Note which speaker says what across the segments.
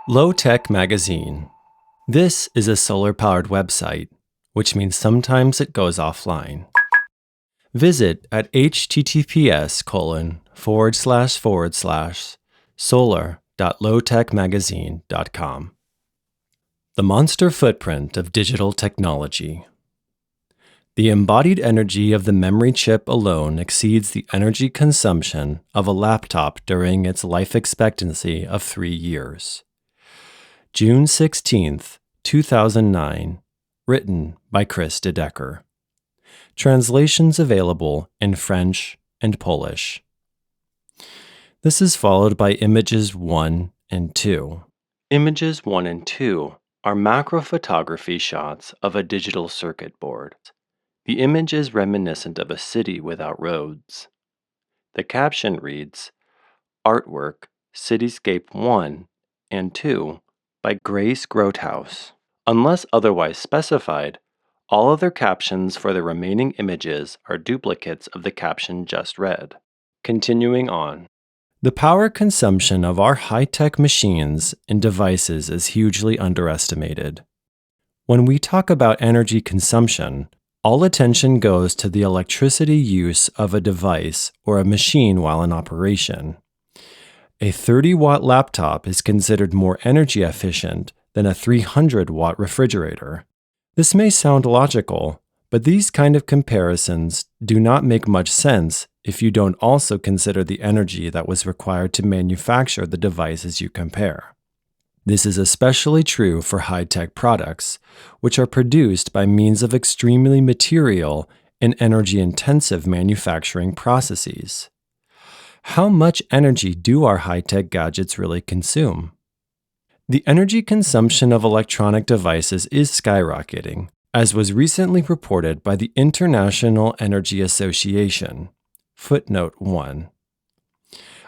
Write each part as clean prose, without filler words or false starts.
Speaker 1: Low Tech Magazine. This is a solar-powered website, which means sometimes it goes offline. Visit at https://solar.lowtechmagazine.com. The monster footprint of digital technology. The embodied energy of the memory chip alone exceeds the energy consumption of a laptop during its life expectancy of 3 years. June 16, 2009. Written by Chris de Decker. Translations available in French and Polish. This is followed by images 1 and 2. Images 1 and 2 are macro photography shots of a digital circuit board. The image is reminiscent of a city without roads. The caption reads, Artwork, Cityscape 1 and 2 by Grace Grothaus. Unless otherwise specified, all other captions for the remaining images are duplicates of the caption just read. Continuing on. The power consumption of our high-tech machines and devices is hugely underestimated. When we talk about energy consumption, all attention goes to the electricity use of a device or a machine while in operation. A 30-watt laptop is considered more energy efficient than a 300-watt refrigerator. This may sound logical, but these kind of comparisons do not make much sense if you don't also consider the energy that was required to manufacture the devices you compare. This is especially true for high-tech products, which are produced by means of extremely material and energy-intensive manufacturing processes. How much energy do our high-tech gadgets really consume? The energy consumption of electronic devices is skyrocketing, as was recently reported by the International Energy Association. Footnote 1.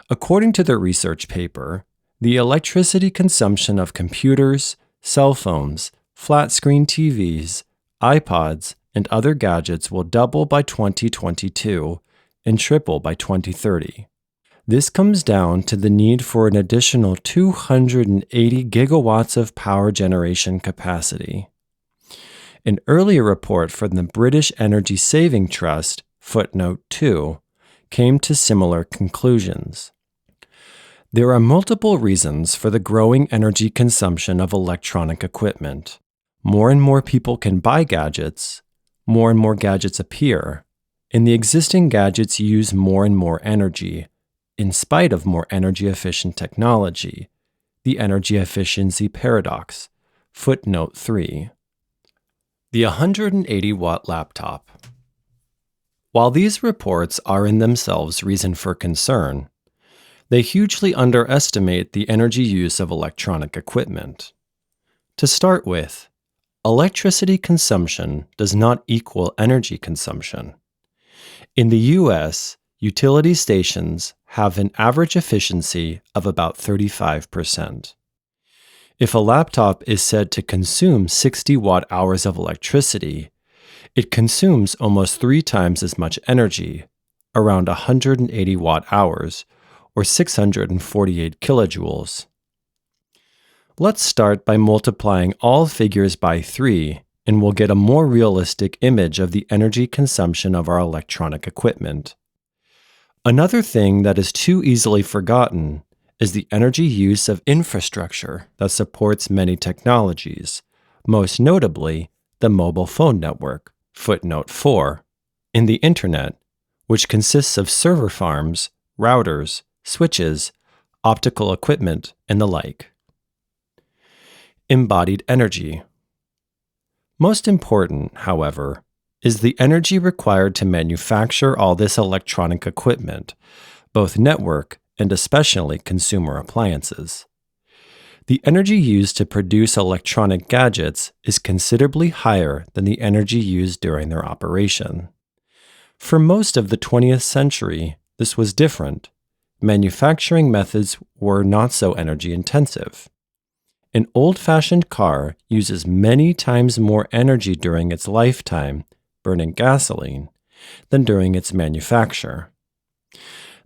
Speaker 1: According to the research paper, the electricity consumption of computers, cell phones, flat-screen TVs, iPods, and other gadgets will double by 2022 and triple by 2030. This comes down to the need for an additional 280 gigawatts of power generation capacity. An earlier report from the British Energy Saving Trust, footnote 2, came to similar conclusions. There are multiple reasons for the growing energy consumption of electronic equipment. More and more people can buy gadgets, more and more gadgets appear, and the existing gadgets use more and more energy, in spite of more energy-efficient technology, the energy efficiency paradox. Footnote 3. The 180-watt laptop. While these reports are in themselves reason for concern, they hugely underestimate the energy use of electronic equipment. To start with, electricity consumption does not equal energy consumption. In the U.S., utility stations have an average efficiency of about 35%. If a laptop is said to consume 60 watt-hours of electricity, it consumes almost 3 times as much energy, around 180 watt-hours, or 648 kilojoules. Let's start by multiplying all figures by 3, and we'll get a more realistic image of the energy consumption of our electronic equipment. Another thing that is too easily forgotten is the energy use of infrastructure that supports many technologies, most notably the mobile phone network, footnote 4, and the Internet, which consists of server farms, routers, switches, optical equipment, and the like. Embodied energy. Most important, however, is the energy required to manufacture all this electronic equipment, both network and especially consumer appliances. The energy used to produce electronic gadgets is considerably higher than the energy used during their operation. For most of the 20th century, this was different. Manufacturing methods were not so energy intensive. An old-fashioned car uses many times more energy during its lifetime, burning gasoline, than during its manufacture.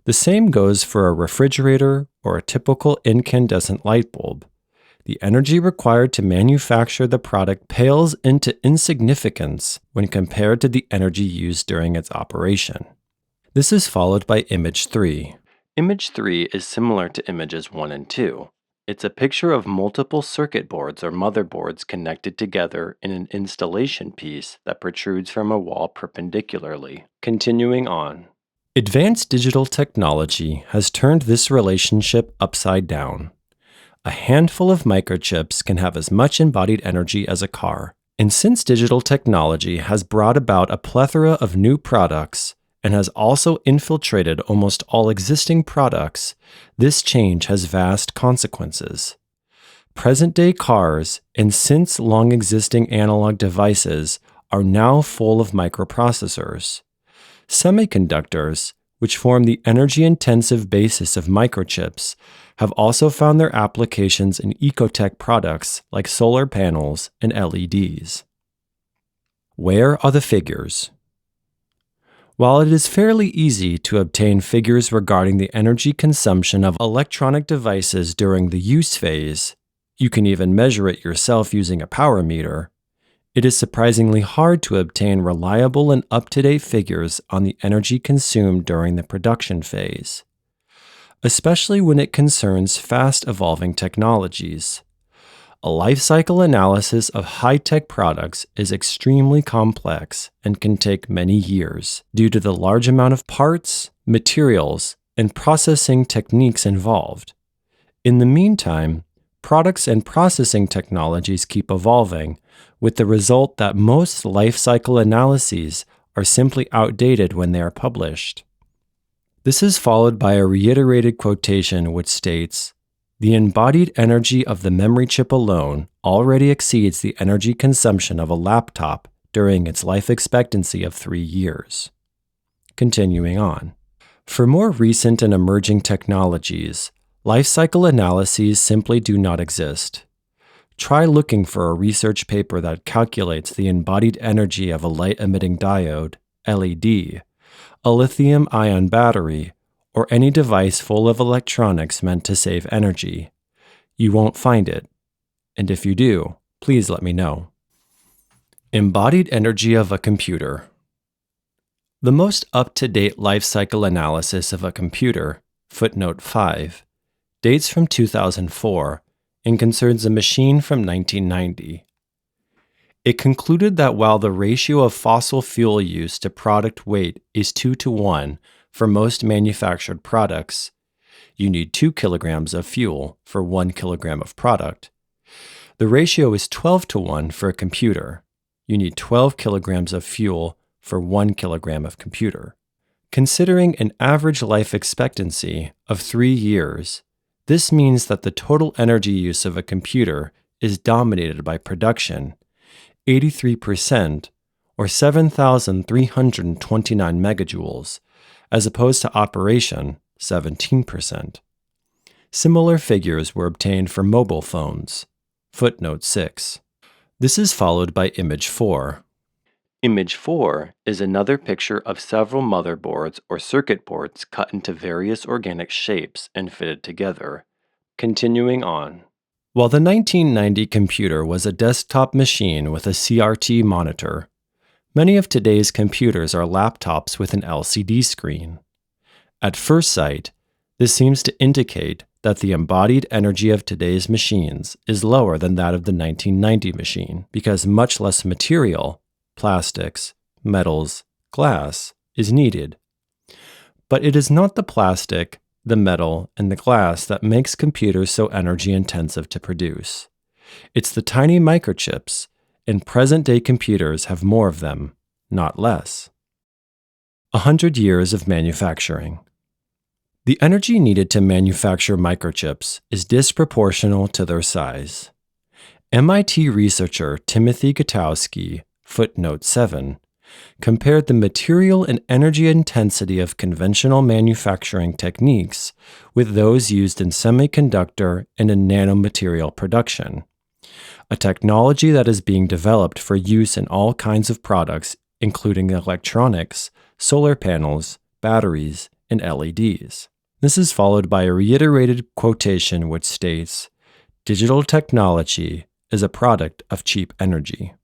Speaker 1: The same goes for a refrigerator or a typical incandescent light bulb. the energy required to manufacture the product pales into insignificance when compared to the energy used during its operation. This is followed by image 3. Image 3 is similar to images 1 and 2. It's a picture of multiple circuit boards or motherboards connected together in an installation piece that protrudes from a wall perpendicularly. Continuing on. Advanced digital technology has turned this relationship upside down. A handful of microchips can have as much embodied energy as a car. And since digital technology has brought about a plethora of new products and has also infiltrated almost all existing products, this change has vast consequences. Present-day cars and since long-existing analog devices are now full of microprocessors. Semiconductors, which form the energy-intensive basis of microchips, have also found their applications in ecotech products like solar panels and LEDs. Where are the figures? While it is fairly easy to obtain figures regarding the energy consumption of electronic devices during the use phase, you can even measure it yourself using a power meter, it is surprisingly hard to obtain reliable and up-to-date figures on the energy consumed during the production phase, especially when it concerns fast-evolving technologies. A life cycle analysis of high-tech products is extremely complex and can take many years due to the large amount of parts, materials, and processing techniques involved. In the meantime, products and processing technologies keep evolving, with the result that most life cycle analyses are simply outdated when they are published. This is followed by a reiterated quotation which states, "The embodied energy of the memory chip alone already exceeds the energy consumption of a laptop during its life expectancy of 3 years." Continuing on. For more recent and emerging technologies, life cycle analyses simply do not exist. Try looking for a research paper that calculates the embodied energy of a light-emitting diode, LED, a lithium-ion battery, or any device full of electronics meant to save energy. You won't find it. And if you do, please let me know. Embodied energy of a computer. The most up-to-date life cycle analysis of a computer, footnote 5, dates from 2004 and concerns a machine from 1990. It concluded that while the ratio of fossil fuel use to product weight is 2:1 for most manufactured products, you need 2 kilograms of fuel for 1 kilogram of product. The ratio is 12:1 for a computer. You need 12 kilograms of fuel for 1 kilogram of computer. Considering an average life expectancy of 3 years, this means that the total energy use of a computer is dominated by production, 83%, or 7,329 megajoules, as opposed to operation, 17%. Similar figures were obtained for mobile phones. Footnote 6. This is followed by image 4. Image 4 is another picture of several motherboards or circuit boards cut into various organic shapes and fitted together. Continuing on. While the 1990 computer was a desktop machine with a CRT monitor, many of today's computers are laptops with an LCD screen. At first sight, this seems to indicate that the embodied energy of today's machines is lower than that of the 1990 machine because much less material, plastics, metals, glass, is needed. But it is not the plastic, the metal, and the glass that makes computers so energy intensive to produce. It's the tiny microchips, and present-day computers have more of them, not less. 100 years of manufacturing. The energy needed to manufacture microchips is disproportional to their size. MIT researcher Timothy Gutowski, footnote 7, compared the material and energy intensity of conventional manufacturing techniques with those used in semiconductor and in nanomaterial production, a technology that is being developed for use in all kinds of products, including electronics, solar panels, batteries, and LEDs. This is followed by a reiterated quotation which states, Digital technology is a product of cheap energy.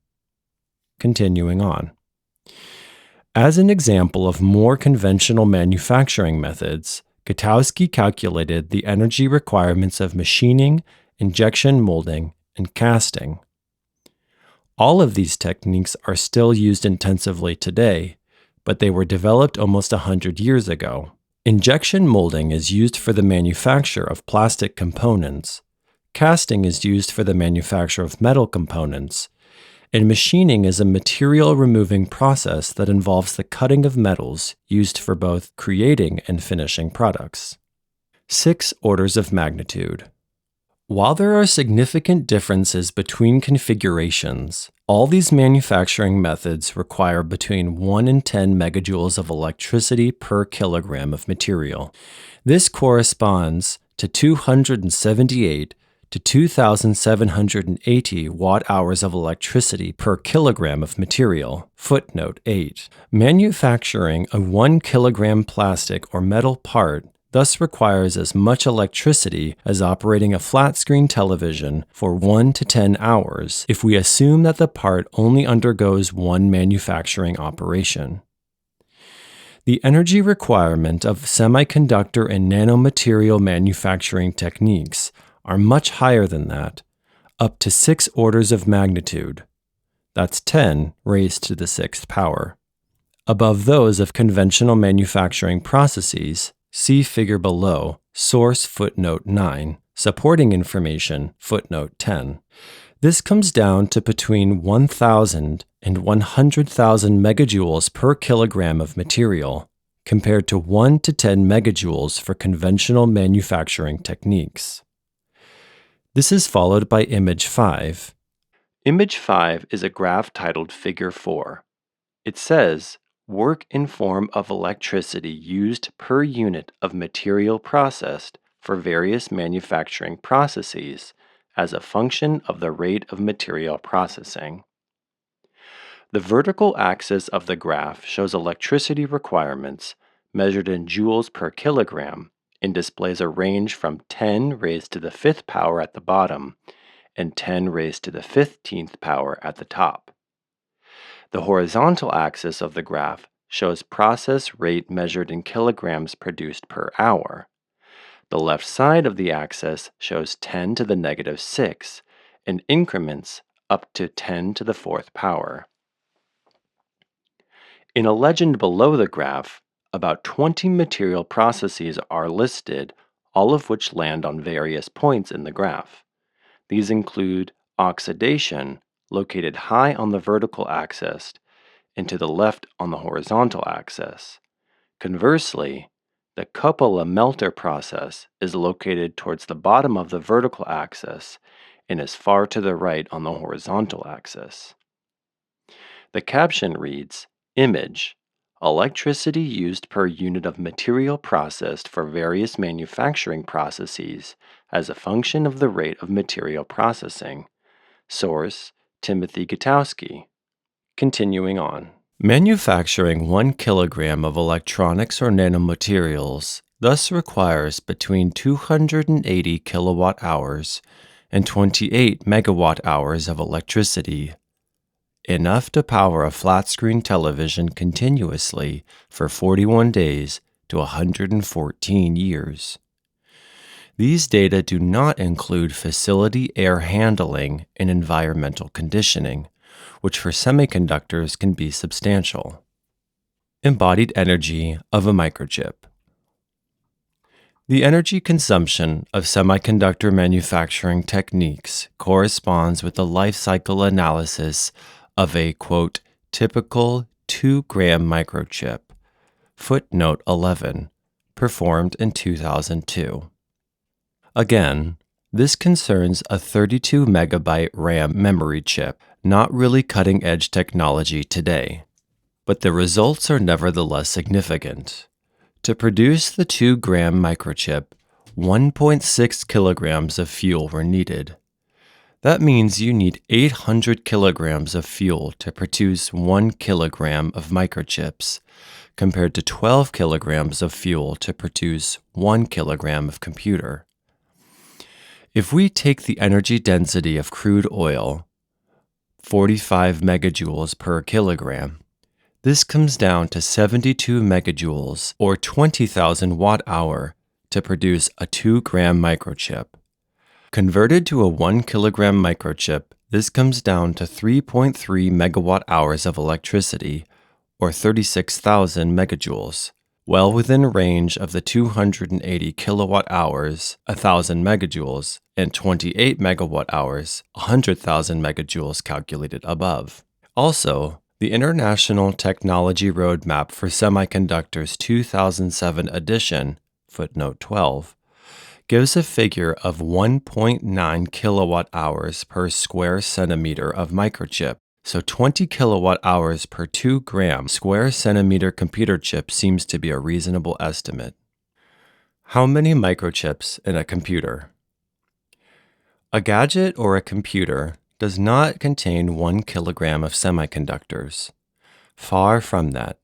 Speaker 1: Continuing on. As an example of more conventional manufacturing methods, Gutowski calculated the energy requirements of machining, injection molding, and casting. All of these techniques are still used intensively today, but they were developed almost 100 years ago. Injection molding is used for the manufacture of plastic components. Casting is used for the manufacture of metal components. And machining is a material removing process that involves the cutting of metals used for both creating and finishing products. 6 orders of magnitude. While there are significant differences between configurations, all these manufacturing methods require between 1 and 10 megajoules of electricity per kilogram of material. This corresponds to 278 to 2,780 watt-hours of electricity per kilogram of material. Footnote 8. Manufacturing a 1 kilogram plastic or metal part thus requires as much electricity as operating a flat-screen television for 1 to 10 hours if we assume that the part only undergoes one manufacturing operation. The energy requirement of semiconductor and nanomaterial manufacturing techniques are much higher than that, up to 6 orders of magnitude. That's 10 raised to the 6th power. Above those of conventional manufacturing processes, see figure below, source footnote 9, supporting information footnote 10. This comes down to between 1,000 and 100,000 megajoules per kilogram of material, compared to 1 to 10 megajoules for conventional manufacturing techniques. This is followed by Image 5. Image 5 is a graph titled Figure 4. It says, work in form of electricity used per unit of material processed for various manufacturing processes as a function of the rate of material processing. The vertical axis of the graph shows electricity requirements measured in joules per kilogram and displays a range from 10 raised to the 5th power at the bottom and 10 raised to the 15th power at the top. The horizontal axis of the graph shows process rate measured in kilograms produced per hour. The left side of the axis shows 10 to the negative 6 and increments up to 10 to the 4th power. In a legend below the graph, about 20 material processes are listed, all of which land on various points in the graph. These include oxidation, located high on the vertical axis, and to the left on the horizontal axis. Conversely, the cupola melter process is located towards the bottom of the vertical axis and is far to the right on the horizontal axis. The caption reads, Image, electricity used per unit of material processed for various manufacturing processes as a function of the rate of material processing. Source, Timothy Gutowski. Continuing on. Manufacturing 1 kilogram of electronics or nanomaterials thus requires between 280 kilowatt hours and 28 megawatt hours of electricity, enough to power a flat-screen television continuously for 41 days to 114 years. These data do not include facility air handling and environmental conditioning, which for semiconductors can be substantial. Embodied energy of a microchip. The energy consumption of semiconductor manufacturing techniques corresponds with the life cycle analysis of a, quote, typical 2-gram microchip, footnote 11, performed in 2002. Again, this concerns a 32 megabyte RAM memory chip, not really cutting-edge technology today, but the results are nevertheless significant. To produce the 2-gram microchip, 1.6 kilograms of fuel were needed. That means you need 800 kilograms of fuel to produce 1 kilogram of microchips, compared to 12 kilograms of fuel to produce 1 kilogram of computer. If we take the energy density of crude oil, 45 megajoules per kilogram, this comes down to 72 megajoules or 20,000 watt-hour to produce a 2-gram microchip. Converted to a 1 kilogram microchip, this comes down to 3.3 megawatt-hours of electricity or 36,000 megajoules, well within range of the 280 kilowatt-hours, 1,000 megajoules, and 28 megawatt-hours, 100,000 megajoules calculated above. Also, the International Technology Roadmap for Semiconductors 2007 edition, footnote 12, gives a figure of 1.9 kilowatt-hours per square centimeter of microchip. So 20 kilowatt-hours per 2-gram square centimeter computer chip seems to be a reasonable estimate. How many microchips in a computer? A gadget or a computer does not contain 1 kilogram of semiconductors. Far from that.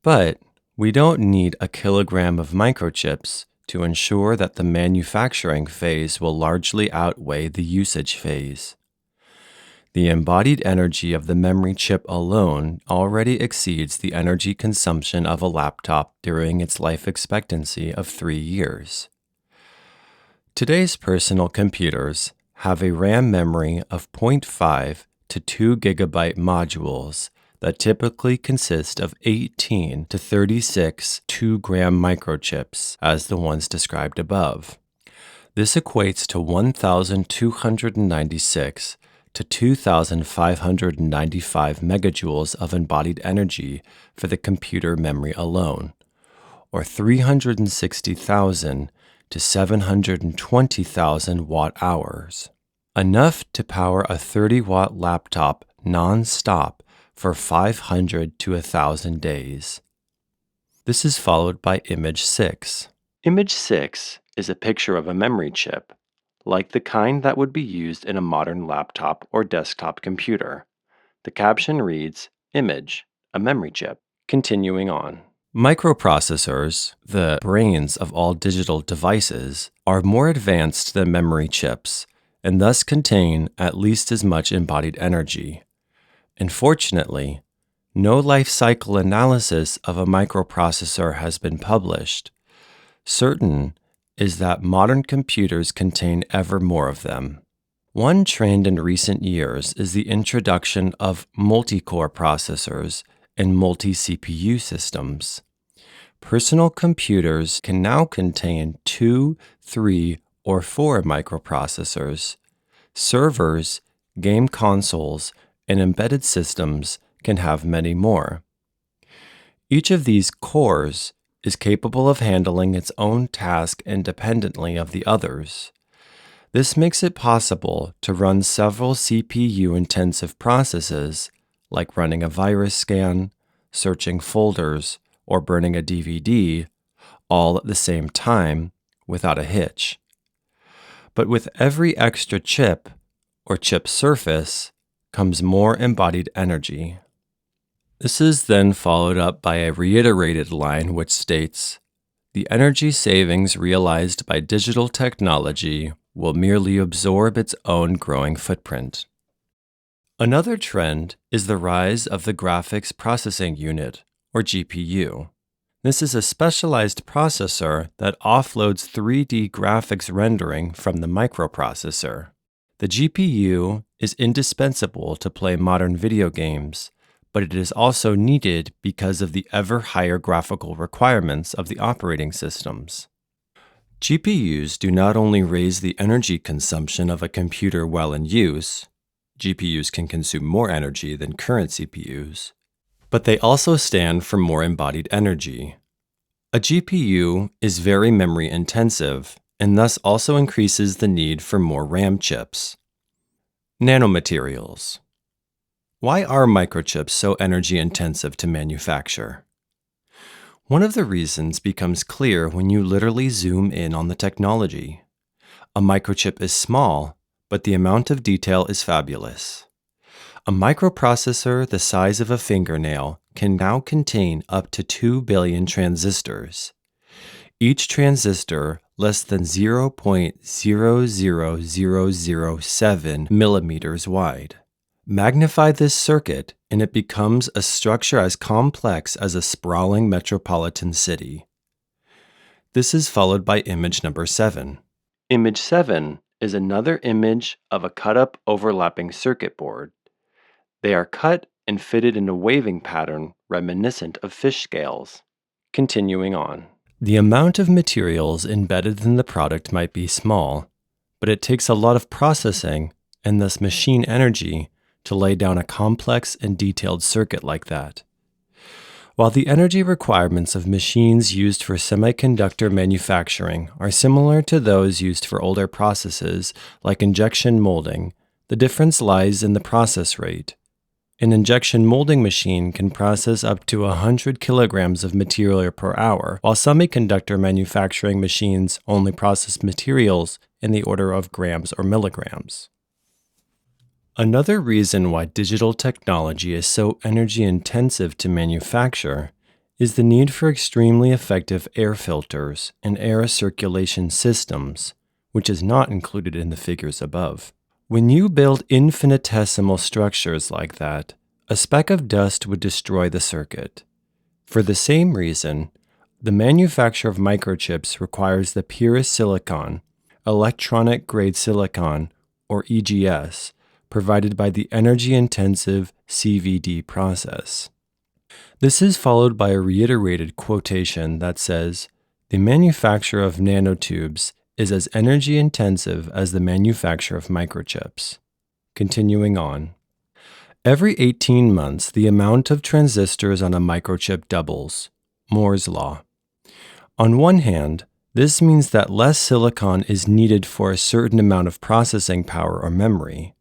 Speaker 1: But we don't need a kilogram of microchips to ensure that the manufacturing phase will largely outweigh the usage phase. The embodied energy of the memory chip alone already exceeds the energy consumption of a laptop during its life expectancy of 3 years. Today's personal computers have a RAM memory of 0.5 to 2 gigabyte modules that typically consist of 18 to 36 2-gram microchips, as the ones described above. This equates to 1,296 to 2,595 megajoules of embodied energy for the computer memory alone, or 360,000 to 720,000 watt-hours, enough to power a 30-watt laptop non-stop for 500 to 1,000 days. This is followed by Image 6. Image 6 is a picture of a memory chip, like the kind that would be used in a modern laptop or desktop computer. The caption reads, "Image, a memory chip." Continuing on. Microprocessors, the brains of all digital devices, are more advanced than memory chips and thus contain at least as much embodied energy. Unfortunately, no life cycle analysis of a microprocessor has been published. Certain is that modern computers contain ever more of them. One trend in recent years is the introduction of multi-core processors and multi-CPU systems. Personal computers can now contain 2, 3, or 4 microprocessors. Servers, game consoles, and embedded systems can have many more. Each of these cores is capable of handling its own task independently of the others. This makes it possible to run several CPU-intensive processes, like running a virus scan, searching folders, or burning a DVD, all at the same time without a hitch. But with every extra chip, or chip surface, comes more embodied energy. This is then followed up by a reiterated line which states, "The energy savings realized by digital technology will merely absorb its own growing footprint." Another trend is the rise of the graphics processing unit, or GPU. This is a specialized processor that offloads 3D graphics rendering from the microprocessor. The GPU is indispensable to play modern video games, but it is also needed because of the ever higher graphical requirements of the operating systems. GPUs do not only raise the energy consumption of a computer while in use, GPUs can consume more energy than current CPUs, but they also stand for more embodied energy. A GPU is very memory intensive and thus also increases the need for more RAM chips. Nanomaterials. Why are microchips so energy intensive to manufacture? One of the reasons becomes clear when you literally zoom in on the technology. A microchip is small, but the amount of detail is fabulous. A microprocessor the size of a fingernail can now contain up to 2 billion transistors. Each transistor less than 0.00007 millimeters wide. Magnify this circuit, and it becomes a structure as complex as a sprawling metropolitan city. This is followed by image number 7. Image 7 is another image of a cut-up overlapping circuit board. They are cut and fitted in a waving pattern reminiscent of fish scales. Continuing on. The amount of materials embedded in the product might be small, but it takes a lot of processing and thus machine energy to lay down a complex and detailed circuit like that. While the energy requirements of machines used for semiconductor manufacturing are similar to those used for older processes like injection molding, the difference lies in the process rate. An injection molding machine can process up to 100 kilograms of material per hour, while semiconductor manufacturing machines only process materials in the order of grams or milligrams. Another reason why digital technology is so energy intensive to manufacture is the need for extremely effective air filters and air circulation systems, which is not included in the figures above. When you build infinitesimal structures like that, a speck of dust would destroy the circuit. For the same reason, the manufacture of microchips requires the purest silicon, electronic-grade silicon, or EGS, provided by the energy-intensive CVD process. This is followed by a reiterated quotation that says, "The manufacture of nanotubes is as energy-intensive as the manufacture of microchips." Continuing on. Every 18 months, the amount of transistors on a microchip doubles. Moore's law. On one hand, this means that less silicon is needed for a certain amount of processing power or memory.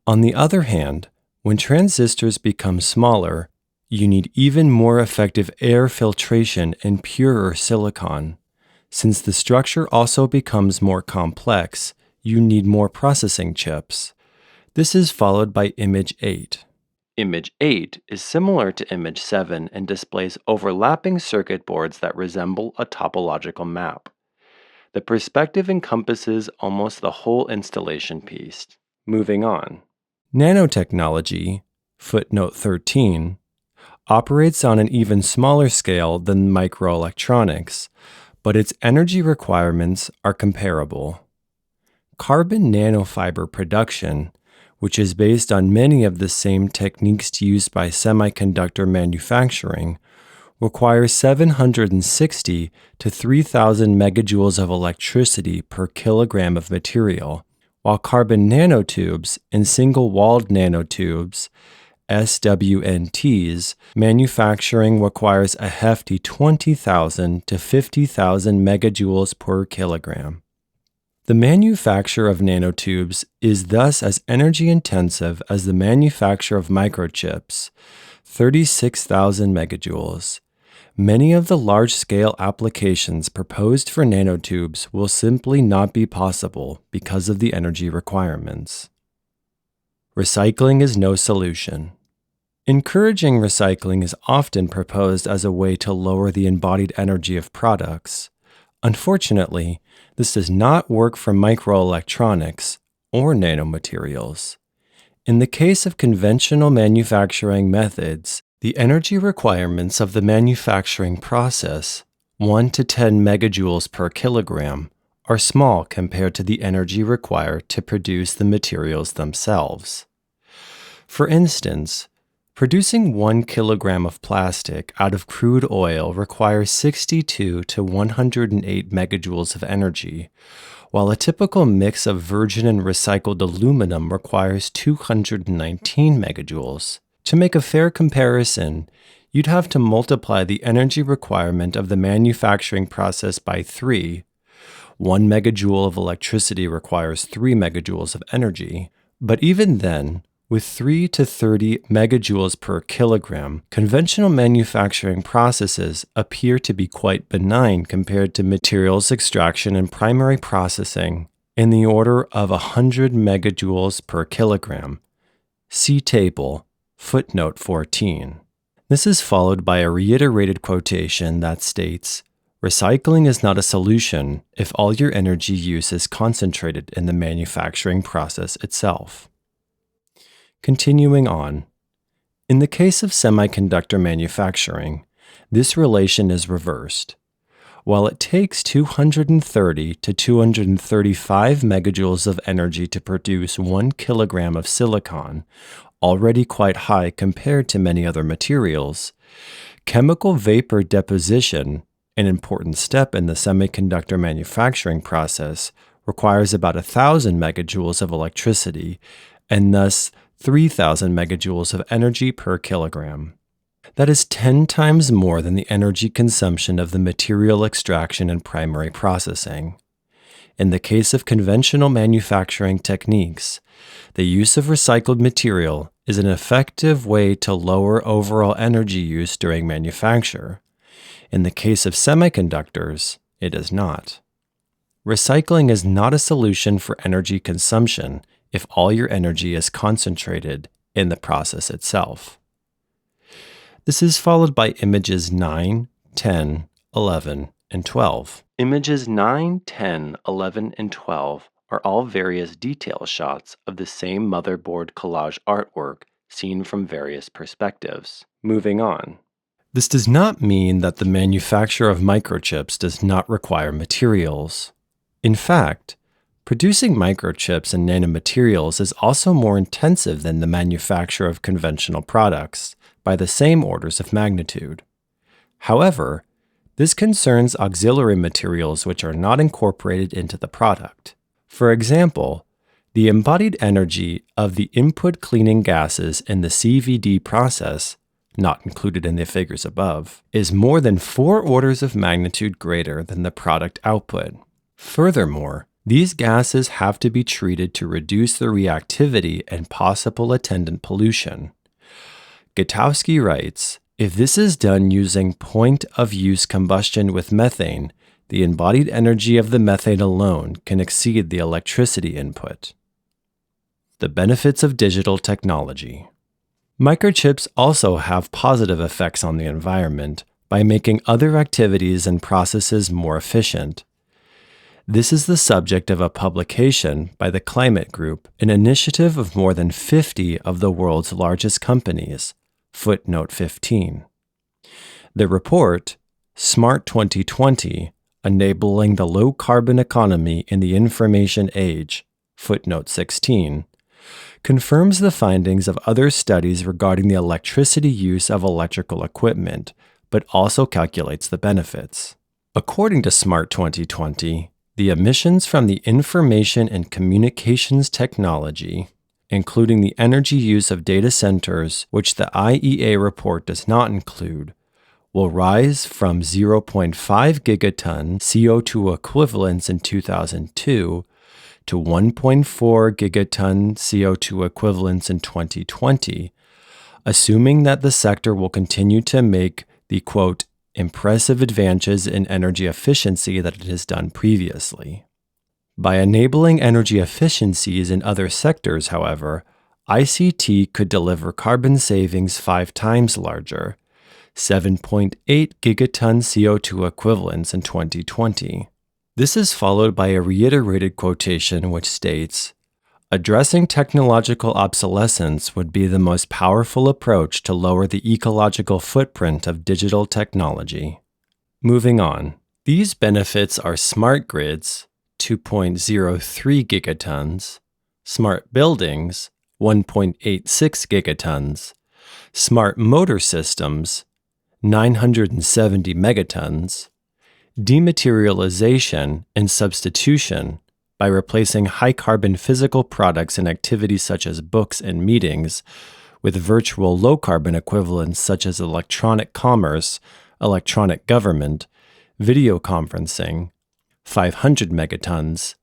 Speaker 1: On the other hand, when transistors become smaller, you need even more effective air filtration and purer silicon. Since the structure also becomes more complex, you need more processing chips. This is followed by image 8. Image 8 is similar to image 7 and displays overlapping circuit boards that resemble a topological map. The perspective encompasses almost the whole installation piece. Moving on. Nanotechnology, footnote 13, operates on an even smaller scale than microelectronics, but its energy requirements are comparable. Carbon nanofiber production, which is based on many of the same techniques used by semiconductor manufacturing, requires 760 to 3,000 megajoules of electricity per kilogram of material, while carbon nanotubes and single-walled nanotubes, SWNTs, manufacturing requires a hefty 20,000 to 50,000 megajoules per kilogram. The manufacture of nanotubes is thus as energy-intensive as the manufacture of microchips, 36,000 megajoules. Many of the large-scale applications proposed for nanotubes will simply not be possible because of the energy requirements. Recycling is no solution. Encouraging recycling is often proposed as a way to lower the embodied energy of products. Unfortunately, this does not work for microelectronics or nanomaterials. In the case of conventional manufacturing methods, the energy requirements of the manufacturing process, 1 to 10 megajoules per kilogram, are small compared to the energy required to produce the materials themselves. For instance, producing 1 kilogram of plastic out of crude oil requires 62 to 108 megajoules of energy, while a typical mix of virgin and recycled aluminum requires 219 megajoules. To make a fair comparison, you'd have to multiply the energy requirement of the manufacturing process by 3. 1 megajoule of electricity requires 3 megajoules of energy, but even then, with 3 to 30 megajoules per kilogram, conventional manufacturing processes appear to be quite benign compared to materials extraction and primary processing in the order of 100 megajoules per kilogram. See table, footnote 14. This is followed by a reiterated quotation that states, Recycling is not a solution if all your energy use is concentrated in the manufacturing process itself. Continuing on, in the case of semiconductor manufacturing, this relation is reversed. While it takes 230 to 235 megajoules of energy to produce 1 kilogram of silicon, already quite high compared to many other materials, chemical vapor deposition, an important step in the semiconductor manufacturing process, requires about 1,000 megajoules of electricity and thus 3,000 megajoules of energy per kilogram. That is 10 times more than the energy consumption of the material extraction and primary processing. In the case of conventional manufacturing techniques, the use of recycled material is an effective way to lower overall energy use during manufacture. In the case of semiconductors, it is not. Recycling is not a solution for energy consumption if all your energy is concentrated in the process itself. This is followed by images 9, 10, 11, and 12. Images 9, 10, 11, and 12 are all various detail shots of the same motherboard collage artwork seen from various perspectives. Moving on. This does not mean that the manufacture of microchips does not require materials. In fact, producing microchips and nanomaterials is also more intensive than the manufacture of conventional products, by the same orders of magnitude. However, this concerns auxiliary materials which are not incorporated into the product. For example, the embodied energy of the input cleaning gases in the CVD process, not included in the figures above, is more than 4 orders of magnitude greater than the product output. Furthermore, these gases have to be treated to reduce the reactivity and possible attendant pollution. Gutowski writes, if this is done using point-of-use combustion with methane, the embodied energy of the methane alone can exceed the electricity input. The benefits of digital technology. Microchips also have positive effects on the environment by making other activities and processes more efficient. This is the subject of a publication by the Climate Group, an initiative of more than 50 of the world's largest companies. Footnote 15. The report, Smart 2020, Enabling the Low-Carbon Economy in the Information Age, footnote 16, confirms the findings of other studies regarding the electricity use of electrical equipment, but also calculates the benefits. According to Smart 2020, the emissions from the information and communications technology, including the energy use of data centers, which the IEA report does not include, will rise from 0.5 gigaton CO2 equivalents in 2002 to 1.4 gigaton CO2 equivalents in 2020, assuming that the sector will continue to make the, quote, impressive advances in energy efficiency that it has done previously. By enabling energy efficiencies in other sectors, however, ICT could deliver carbon savings 5 times larger, 7.8 gigaton CO2 equivalents in 2020. This is followed by a reiterated quotation which states, addressing technological obsolescence would be the most powerful approach to lower the ecological footprint of digital technology. Moving on. These benefits are smart grids, 2.03 gigatons, smart buildings, 1.86 gigatons, smart motor systems, 970 megatons, dematerialization and substitution by replacing high-carbon physical products in activities such as books and meetings with virtual low-carbon equivalents such as electronic commerce, electronic government, video conferencing, 500 megatons,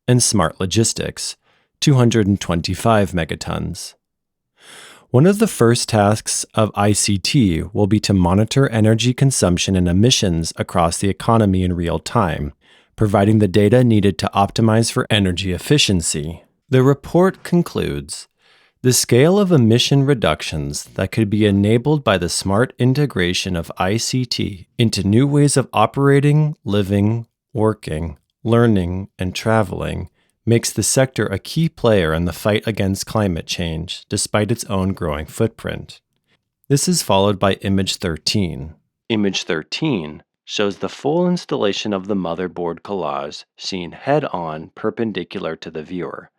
Speaker 1: and smart logistics, 225 megatons. One of the first tasks of ICT will be to monitor energy consumption and emissions across the economy in real time, providing the data needed to optimize for energy efficiency. The report concludes, The scale of emission reductions that could be enabled by the smart integration of ICT into new ways of operating, living, working, learning, and traveling makes the sector a key player in the fight against climate change, despite its own growing footprint. This is followed by Image 13. Image 13 shows the full installation of the motherboard collage seen head-on perpendicular to the viewer.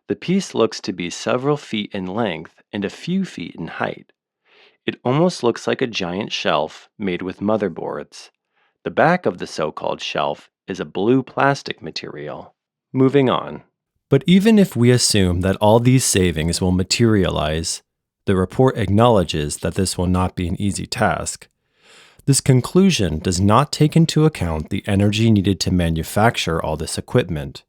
Speaker 1: The piece looks to be several feet in length and a few feet in height. It almost looks like a giant shelf made with motherboards. The back of the so-called shelf is a blue plastic material. Moving on. But even if we assume that all these savings will materialize, the report acknowledges that this will not be an easy task. This conclusion does not take into account the energy needed to manufacture all this equipment.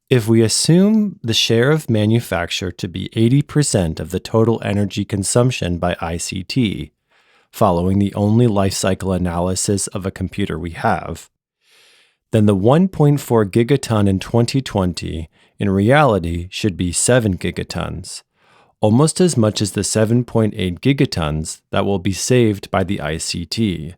Speaker 1: If we assume the share of manufacture to be 80% of the total energy consumption by ICT, following the only life cycle analysis of a computer we have, then the 1.4 gigaton in 2020 in reality should be 7 gigatons, almost as much as the 7.8 gigatons that will be saved by the ICT.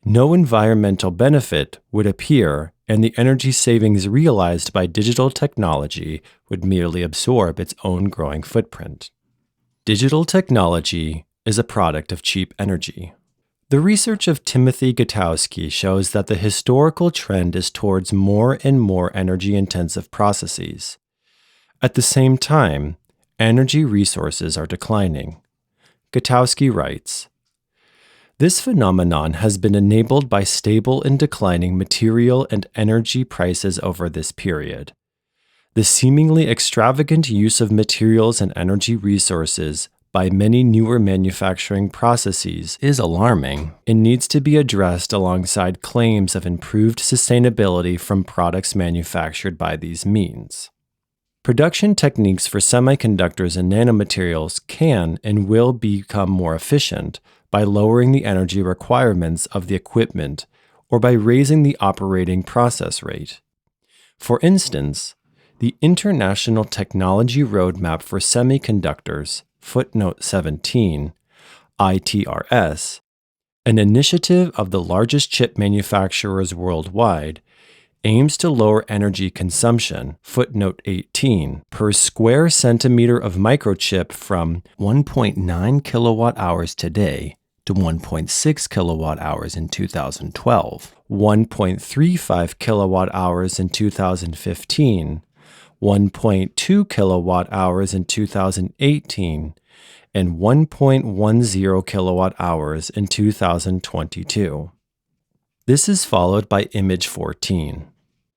Speaker 1: No environmental benefit would appear, and the energy savings realized by digital technology would merely absorb its own growing footprint. Digital technology is a product of cheap energy. The research of Timothy Gutowski shows that the historical trend is towards more and more energy-intensive processes. At the same time, energy resources are declining. Gutowski writes, "This phenomenon has been enabled by stable and declining material and energy prices over this period. The seemingly extravagant use of materials and energy resources by many newer manufacturing processes is alarming and needs to be addressed alongside claims of improved sustainability from products manufactured by these means. Production techniques for semiconductors and nanomaterials can and will become more efficient by lowering the energy requirements of the equipment or by raising the operating process rate. For instance, the International Technology Roadmap for Semiconductors, footnote 17, ITRS, an initiative of the largest chip manufacturers worldwide, aims to lower energy consumption, footnote 18, per square centimeter of microchip from 1.9 kilowatt hours today to 1.6 kilowatt hours in 2012, 1.35 kilowatt hours in 2015, 1.2 kilowatt hours in 2018, and 1.10 kilowatt hours in 2022. This is followed by Image 14.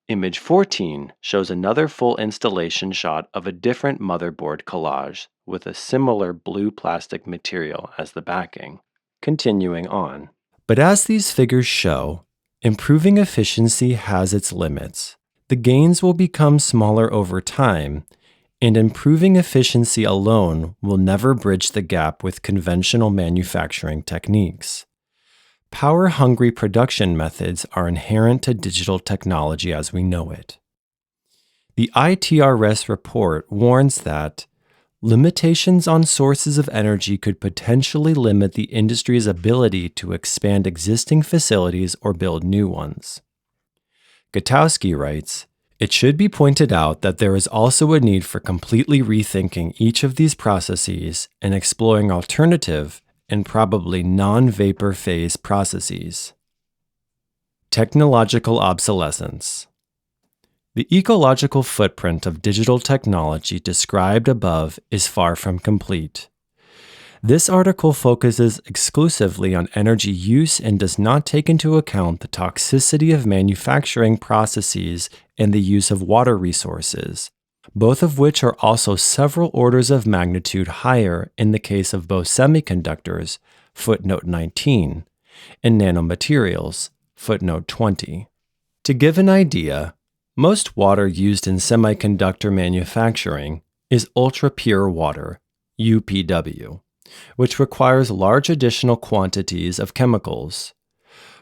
Speaker 1: Image 14 shows another full installation shot of a different motherboard collage with a similar blue plastic material as the backing. Continuing on. But as these figures show, improving efficiency has its limits. The gains will become smaller over time, and improving efficiency alone will never bridge the gap with conventional manufacturing techniques. Power-hungry production methods are inherent to digital technology as we know it. The ITRS report warns that limitations on sources of energy could potentially limit the industry's ability to expand existing facilities or build new ones. Gutowski writes, "It should be pointed out that there is also a need for completely rethinking each of these processes and exploring alternative and probably non-vapor phase processes." Technological obsolescence. The ecological footprint of digital technology described above is far from complete. This article focuses exclusively on energy use and does not take into account the toxicity of manufacturing processes and the use of water resources, both of which are also several orders of magnitude higher in the case of both semiconductors, footnote 19, and nanomaterials, footnote 20. To give an idea, most water used in semiconductor manufacturing is ultra-pure water, UPW, which requires large additional quantities of chemicals.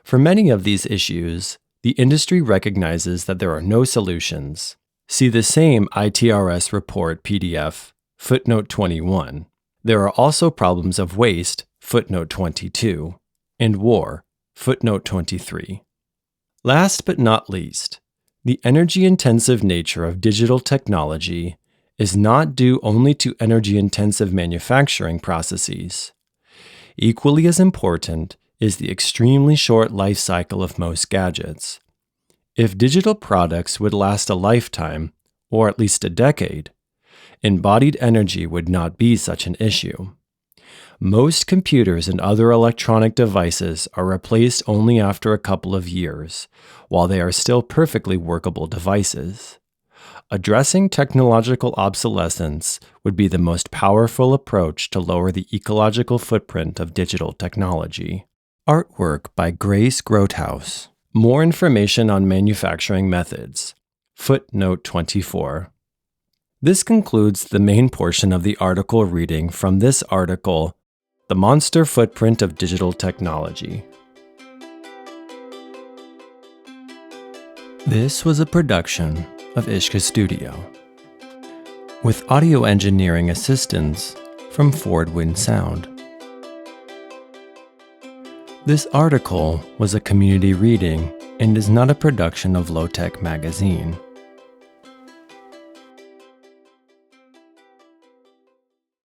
Speaker 1: For many of these issues, the industry recognizes that there are no solutions. See the same ITRS report PDF, footnote 21. There are also problems of waste, footnote 22, and war, footnote 23. Last but not least, the energy-intensive nature of digital technology is not due only to energy-intensive manufacturing processes. Equally as important is the extremely short life cycle of most gadgets. If digital products would last a lifetime, or at least a decade, embodied energy would not be such an issue. Most computers and other electronic devices are replaced only after a couple of years, while they are still perfectly workable devices. Addressing technological obsolescence would be the most powerful approach to lower the ecological footprint of digital technology. Artwork by Grace Grothaus. More information on manufacturing methods. Footnote 24. This concludes the main portion of the article reading from this article, The Monster Footprint of Digital Technology. This was a production of Uisce Studio, with audio engineering assistance from Ford Wind Sound. This article was a community reading and is not a production of Low Tech Magazine.